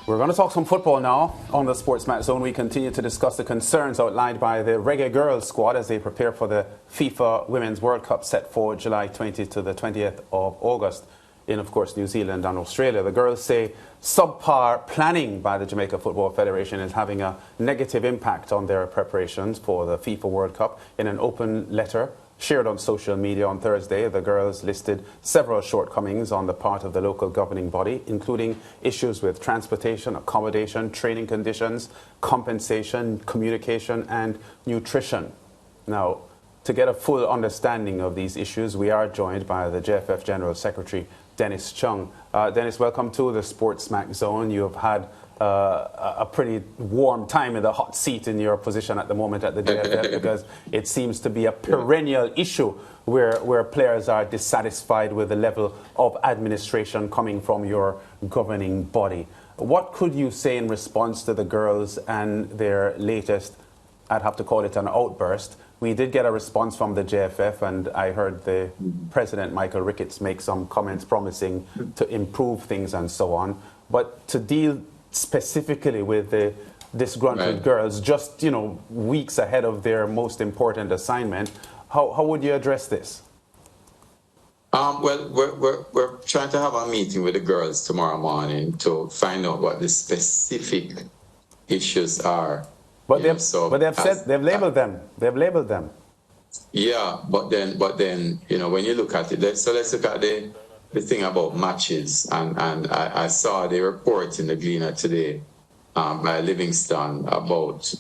We're going to talk some football now. On the SportsMax Zone, we continue to discuss the concerns outlined by the Reggae Girlz squad as they prepare for the FIFA Women's World Cup set for July 20th to the 20th of August in, of course, New Zealand and Australia. The girls say subpar planning by the Jamaica Football Federation is having a negative impact on their preparations for the FIFA World Cup. In an open letter shared on social media on Thursday, the girls listed several shortcomings on the part of the local governing body, including issues with transportation, accommodation, training conditions, compensation, communication, and nutrition. Now, to get a full understanding of these issues, we are joined by the JFF General Secretary, Dennis Chung. Dennis, welcome to the SportsMax Zone. You have had a pretty warm time in the hot seat in your position at the moment at the JFF because it seems to be a perennial issue where players are dissatisfied with the level of administration coming from your governing body. What could you say in response to the girls and their latest, I'd have to call it an outburst? We did get a response from the JFF, and I heard the President, Michael Ricketts, make some comments promising to improve things and so on. But to deal specifically with the disgruntled girls, just weeks ahead of their most important assignment, how would you address this? Well, we're trying to have a meeting with the girls tomorrow morning to find out what the specific issues are. But they've labeled them. They've labeled them. Yeah, but then when you look at it, let's look at the thing about matches, and I saw the report in the Gleaner today by Livingston about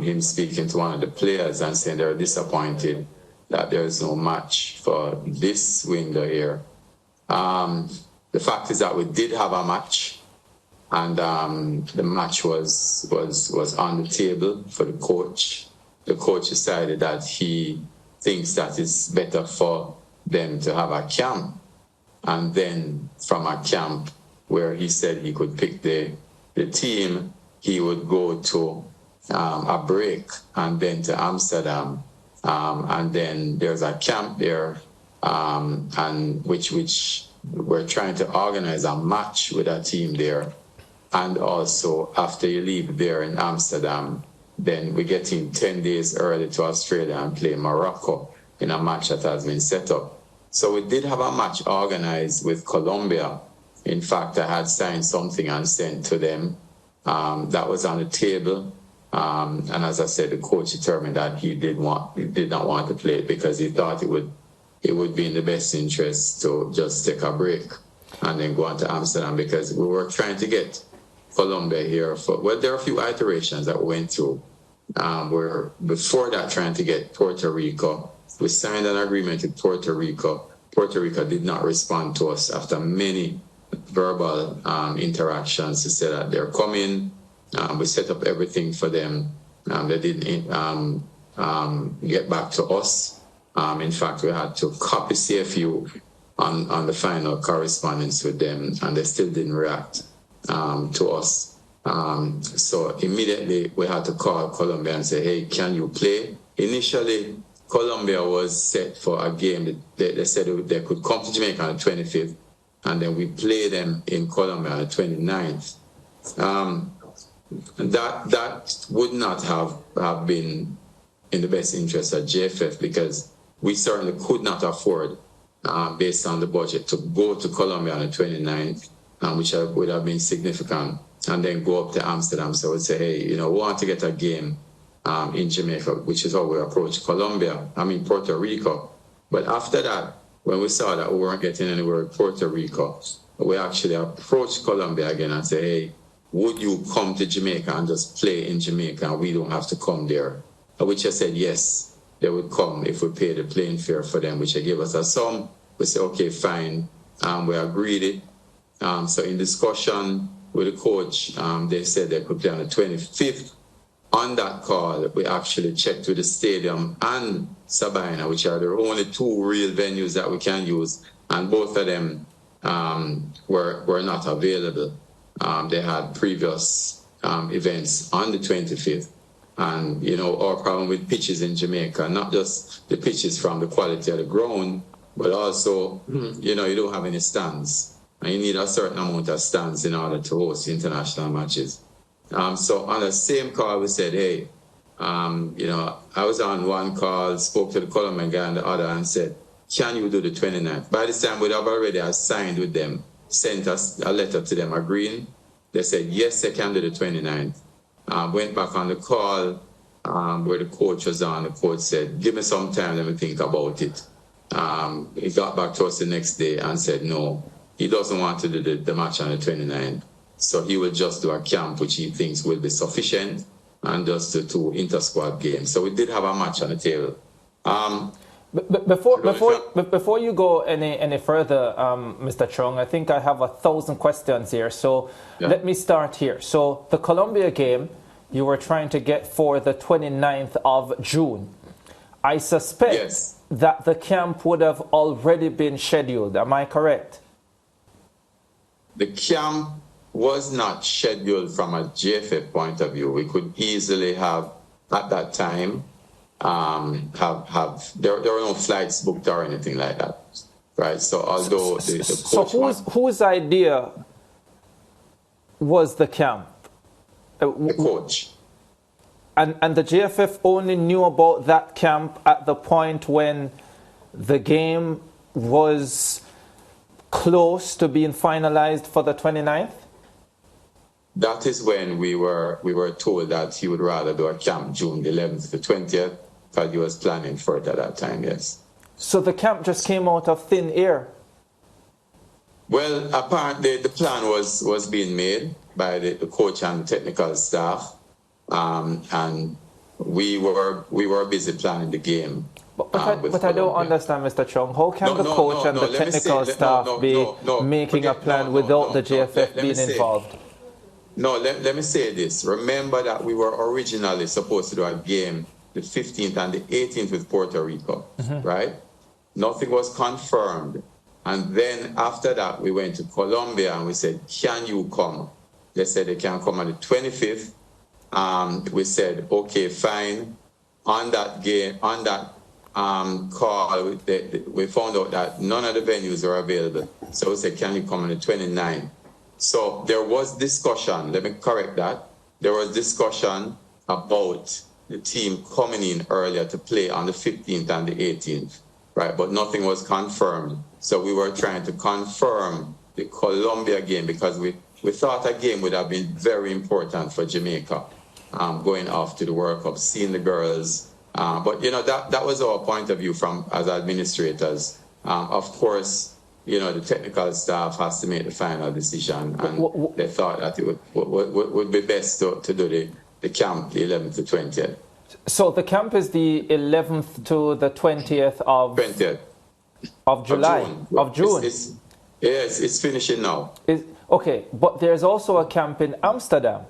him speaking to one of the players and saying they're disappointed that there's no match for this window here. The fact is that we did have a match, and the match was on the table for the coach. The coach decided that he thinks that it's better for them to have a camp. And then from a camp where he said he could pick the team, he would go to a break and then to Amsterdam. And then there's a camp there, and which we're trying to organize a match with a team there. And also, after you leave there in Amsterdam, then we get in 10 days early to Australia and play Morocco in a match that has been set up. So we did have a match organized with Colombia. In fact, I had signed something and sent to them. That was on the table. And as I said, the coach determined that he did not want to play it because he thought it would be in the best interest to just take a break and then go on to Amsterdam, because we were trying to get Colombia here there are a few iterations that we went through. Where before that, trying to get Puerto Rico. We signed an agreement with Puerto Rico. Puerto Rico did not respond to us after many verbal interactions to say that they're coming. We set up everything for them. They didn't get back to us. In fact, we had to copy CFU on the final correspondence with them, and they still didn't react to us. So immediately we had to call Colombia and say, hey, can you play? Initially, Colombia was set for a game. They said they could come to Jamaica on the 25th, and then we play them in Colombia on the 29th. That would not have been in the best interest of JFF, because we certainly could not afford, based on the budget, to go to Colombia on the 29th, which would have been significant, and then go up to Amsterdam. So we'd say, hey, we want to get a game in Jamaica, which is how we approached Puerto Rico. But after that, when we saw that we weren't getting anywhere with Puerto Rico, we actually approached Colombia again and said, hey, would you come to Jamaica and just play in Jamaica and we don't have to come there? Which I said, yes, they would come if we paid the plane fare for them, which they gave us a sum. We said, okay, fine. We agreed it. So in discussion with the coach, they said they could play on the 25th. On that call, we actually checked with the stadium and Sabina, which are the only two real venues that we can use, and both of them were not available. They had previous events on the 25th. And, our problem with pitches in Jamaica, not just the pitches from the quality of the ground, but also, you don't have any stands. and you need a certain amount of stands in order to host international matches. So on the same call, we said, hey, you know, I was on one call, spoke to the Colombian guy on the other and said, can you do the 29th? By this time, we'd have already signed with them, sent us a letter to them agreeing. They said, yes, they can do the 29th. Went back on the call where the coach was on. The coach said, give me some time, let me think about it. He got back to us the next day and said, no, he doesn't want to do the match on the 29th. So he will just do a camp, which he thinks will be sufficient, and just the 2 inter-squad games. So we did have a match on the table. Before you go any further, Mr. Chung, I think I have 1,000 questions here. So let me start here. So the Colombia game, you were trying to get for the 29th of June. I suspect that the camp would have already been scheduled. Am I correct? The camp was not scheduled from a JFF point of view. We could easily have, at that time, there were no flights booked or anything like that, right? So although whose idea was the camp? The coach. And the JFF only knew about that camp at the point when the game was close to being finalized for the 29th? That is when we were told that he would rather do a camp June 11th to 20th, because he was planning for it at that time, yes. So the camp just came out of thin air? Well, apparently the plan was being made by the coach and the technical staff, and we were busy planning the game. But I don't understand, Mr. Chung. How can the coach and the technical staff be making a plan without the JFF being involved? No, let me say this. Remember that we were originally supposed to do a game the 15th and the 18th with Puerto Rico, right? Nothing was confirmed. And then after that, we went to Colombia and we said, can you come? They said they can come on the 25th. We said, okay, fine. On that game, on that call, we found out that none of the venues were available. So we said, can you come on the 29th? So there was discussion, let me correct that. There was discussion about the team coming in earlier to play on the 15th and the 18th, right? But nothing was confirmed. So we were trying to confirm the Colombia game because we thought a game would have been very important for Jamaica, going off to the World Cup, seeing the girls. But, you know, that was our point of view as administrators. Of course, you know, the technical staff has to make the final decision, and they thought that it would be best to do the camp the 11th to 20th. So the camp is the 11th to the 20th of July, of June. Yes, it's finishing now. Okay, but there's also a camp in Amsterdam.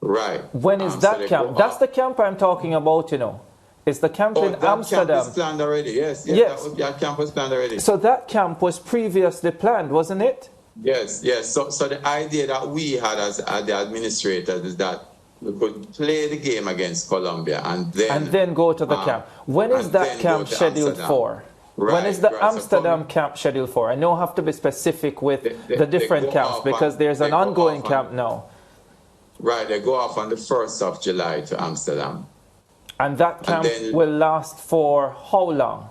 Right. When is that camp? That's the camp I'm talking about, you know. It's the camp in Amsterdam. That camp is planned already, yes. That camp was planned already. So that camp was previously planned, wasn't it? Yes. So the idea that we had as the administrators is that we could play the game against Colombia and then go to the camp. When is that camp scheduled for? Right, when is the Amsterdam camp scheduled for? I know I have to be specific with the different camps because there's an ongoing camp now. Right, they go off on the 1st of July to Amsterdam. And that camp will last for how long?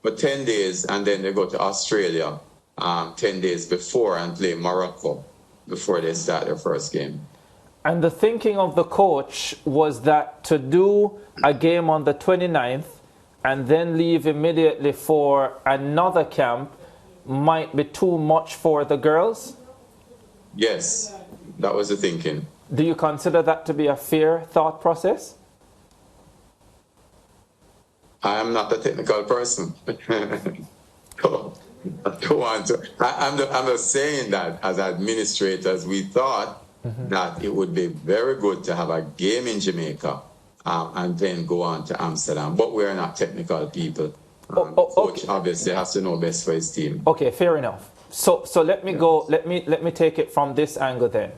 For 10 days, and then they go to Australia 10 days before and play Morocco before they start their first game. And the thinking of the coach was that to do a game on the 29th and then leave immediately for another camp might be too much for the girls? Yes, that was the thinking. Do you consider that to be a fair thought process? I am not a technical person. I don't want to. I'm just saying that as administrators, we thought that it would be very good to have a game in Jamaica and then go on to Amsterdam. But we're not technical people. Coach obviously has to know best for his team. Okay, fair enough. So let me go. Let me take it from this angle then.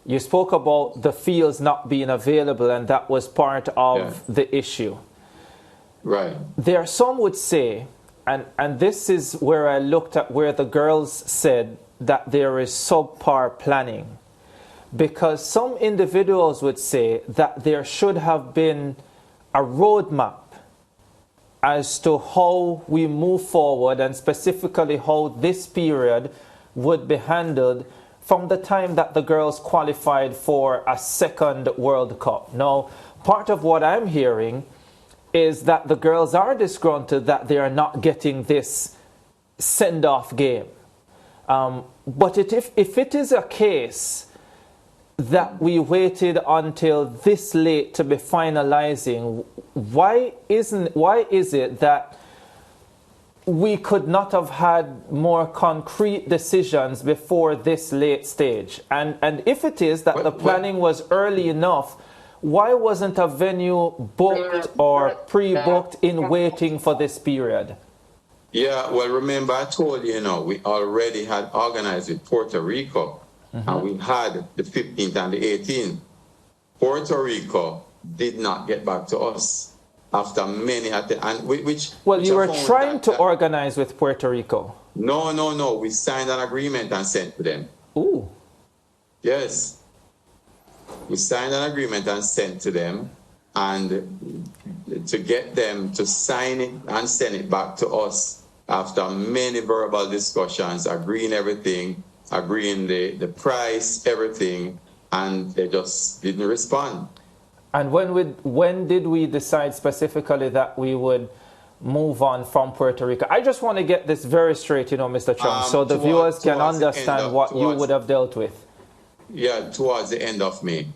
You spoke about the fields not being available, and that was part of the issue. Right. There, some would say, and this is where I looked at where the girls said that there is subpar planning? Because some individuals would say that there should have been a roadmap as to how we move forward, and specifically how this period would be handled from the time that the girls qualified for a second World Cup. Now, part of what I'm hearing is that the girls are disgruntled that they are not getting this send-off game. But if it is a case that we waited until this late to be finalizing, why is it that we could not have had more concrete decisions before this late stage? And if it is that the planning was early enough, why wasn't a venue booked or pre-booked in waiting for this period? Yeah, well, remember I told you, we already had organized with Puerto Rico, and we had the 15th and the 18th. Puerto Rico did not get back to us after many you were trying to organize with Puerto Rico. No. We signed an agreement and sent to them. Ooh. Yes. We signed an agreement and sent to them, and to get them to sign it and send it back to us after many verbal discussions, agreeing everything, agreeing the price, everything, and they just didn't respond. And when did we decide specifically that we would move on from Puerto Rico? I just want to get this very straight, Mr. Chung, so the viewers can understand what you would have dealt with. Yeah, towards the end of May,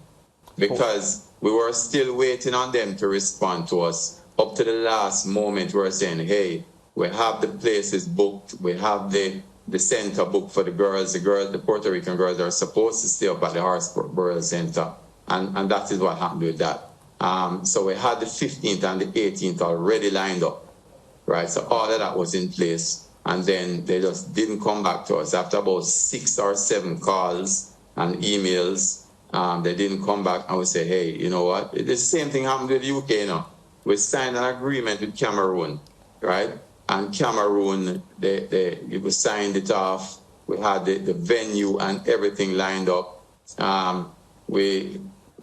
because we were still waiting on them to respond to us. Up to the last moment, we were saying, hey, we have the places booked, we have the center booked for the girls. The Puerto Rican girls are supposed to stay up at the Harrisburg Center. And that is what happened with that. So we had the 15th and the 18th already lined up, right? So all of that was in place. And then they just didn't come back to us. After about 6 or 7 calls and emails, they didn't come back, and we say, hey, you know what? The same thing happened with the UK, We signed an agreement with Cameroon, right? And Cameroon, they signed it off. We had the venue and everything lined up. We,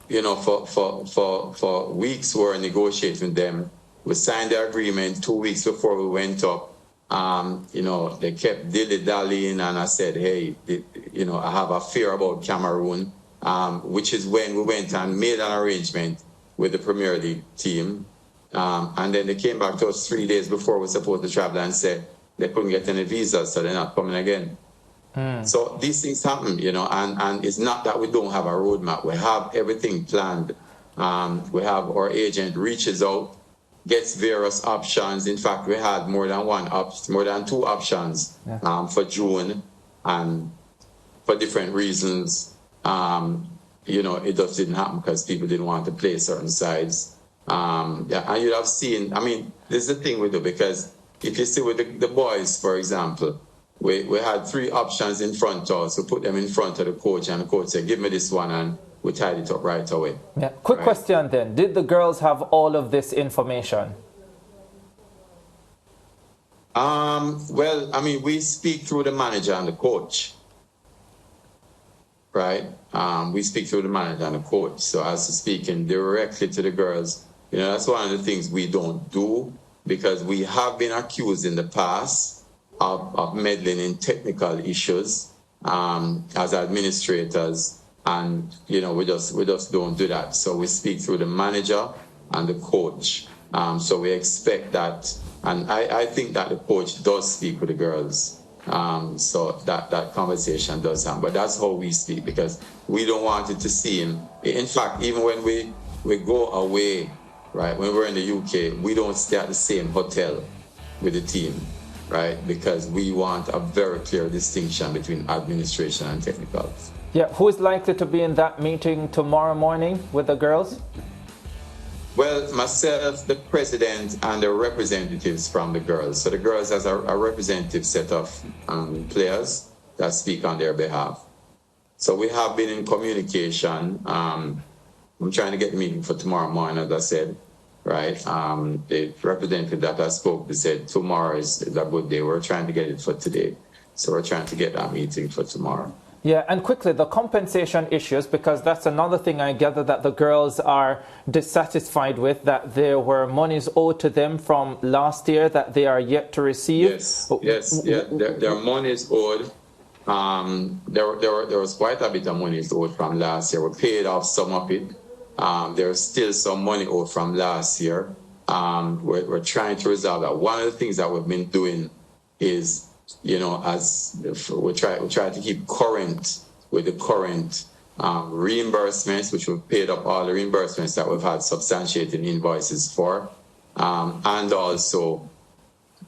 for weeks we were negotiating with them. We signed the agreement 2 weeks before we went up. They kept dilly-dallying, and I said, hey, I have a fear about Cameroon, which is when we went and made an arrangement with the Premier League team. And then they came back to us 3 days before we were supposed to travel and said they couldn't get any visas, so they're not coming again. So these things happen, and it's not that we don't have a roadmap. We have everything planned. We have our agent reaches out, gets various options. In fact, we had more than 2 options for June, and for different reasons, it just didn't happen because people didn't want to play certain sides. And you'd have seen, this is the thing we do, because if you see with the boys, for example, we had 3 options in front of us. We put them in front of the coach, and the coach said, give me this one, and we tied it up right away. Yeah. Quick question then. Did the girls have all of this information? We speak through the manager and the coach, right? We speak through the manager and the coach. So as to speaking directly to the girls, that's one of the things we don't do, because we have been accused in the past of meddling in technical issues as administrators, and we just don't do that. So we speak through the manager and the coach. So we expect that, and I think that the coach does speak with the girls. So that conversation does happen, but that's how we speak, because we don't want it to seem. In fact, even when we go away, right, when we're in the UK, we don't stay at the same hotel with the team, right? Because we want a very clear distinction between administration and technical. Yeah, who is likely to be in that meeting tomorrow morning with the girls? Well, myself, the president, and the representatives from the girls. So the girls has a representative set of players that speak on their behalf. So we have been in communication. I'm trying to get the meeting for tomorrow morning, as I said, right? The representative that I spoke to said tomorrow is a good day. We're trying to get it for today. So we're trying to get that meeting for tomorrow. Yeah, and quickly, the compensation issues, because that's another thing I gather that the girls are dissatisfied with, that there were monies owed to them from last year that they are yet to receive. Yes. Their money is owed. There was quite a bit of money owed from last year. We paid off some of it. There's still some money owed from last year. We're trying to resolve that. One of the things that we've been doing is, as we try to keep current with the current reimbursements, which we've paid up all the reimbursements that we've had substantiating invoices for, and also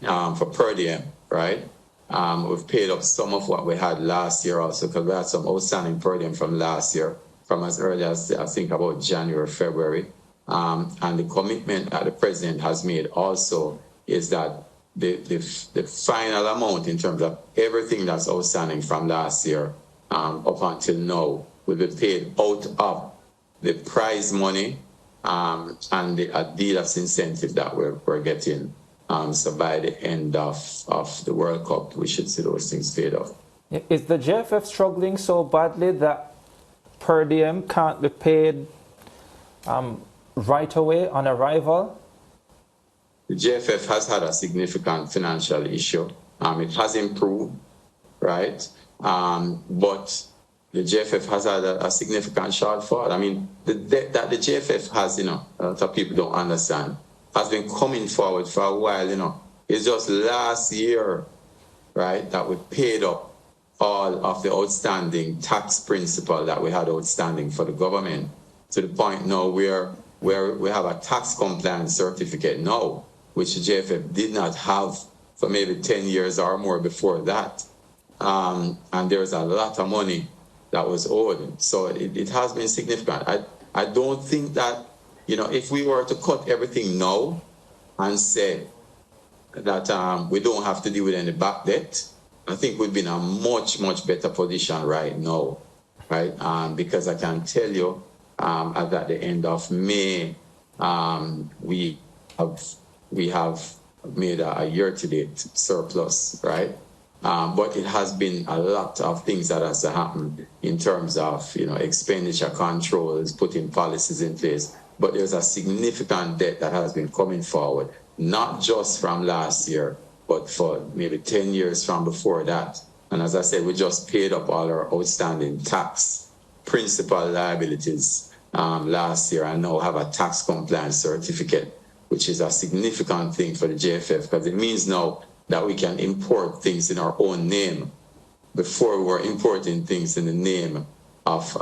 for per diem, right? We've paid up some of what we had last year also, because we had some outstanding per diem from last year, from as early as I think about January, February. And the commitment that the president has made also is that the final amount in terms of everything that's outstanding from last year up until now will be paid out of the prize money and the Adidas incentive that we're getting. So by the end of the World Cup, we should see those things paid off. Is the JFF struggling so badly that per diem can't be paid right away on arrival? The JFF has had a significant financial issue. It has improved, right? But the JFF has had a significant shortfall. I mean, the debt that the JFF has, a lot of people don't understand, has been coming forward for a while, It's just last year, right, that we paid up all of the outstanding tax principal that we had outstanding for the government, to the point now where we have a tax compliance certificate now, which the JFF did not have for maybe 10 years or more before that. And there's a lot of money that was owed. So it has been significant. I don't think that, if we were to cut everything now and say that we don't have to deal with any back debt, I think we'd be in a much, much better position right now, right? Because I can tell you, at the end of May, we have made a year-to-date surplus, right? But it has been a lot of things that has happened in terms of, expenditure controls, putting policies in place. But there's a significant debt that has been coming forward, not just from last year, but for maybe 10 years from before that. And as I said, we just paid up all our outstanding tax principal liabilities last year, and now have a tax compliance certificate, which is a significant thing for the JFF, because it means now that we can import things in our own name. Before, we were importing things in the name of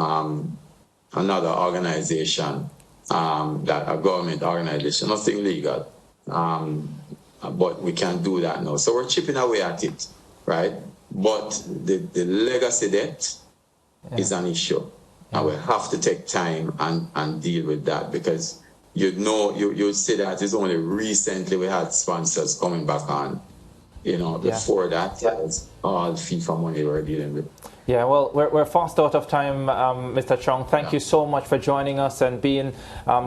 another organization, that a government organization, nothing legal. But we can do that now. So we're chipping away at it, right? But the legacy debt is an issue. And we have to take time and deal with that, because you'd say that it's only recently we had sponsors coming back on. Before that, it's all FIFA money we're dealing with. Yeah, well, we're fast out of time, Mr. Chong. Thank you so much for joining us and being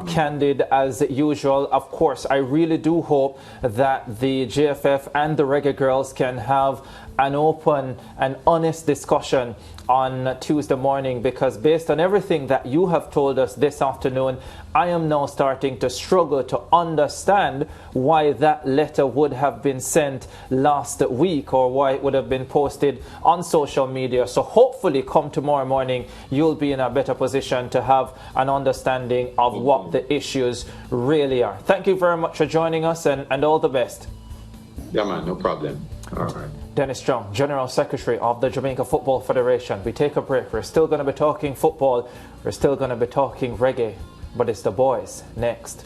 candid as usual. Of course, I really do hope that the JFF and the Reggae Girlz can have an open and honest discussion on Tuesday morning, because based on everything that you have told us this afternoon, I am now starting to struggle to understand why that letter would have been sent last week, or why it would have been posted on social media. So hopefully come tomorrow morning, you'll be in a better position to have an understanding of what the issues really are. Thank you very much for joining us, and all the best. Yeah, man, no problem. All right. Dennis Strong, General Secretary of the Jamaica Football Federation. We take a break. We're still going to be talking football. We're still going to be talking reggae. But it's the boys next.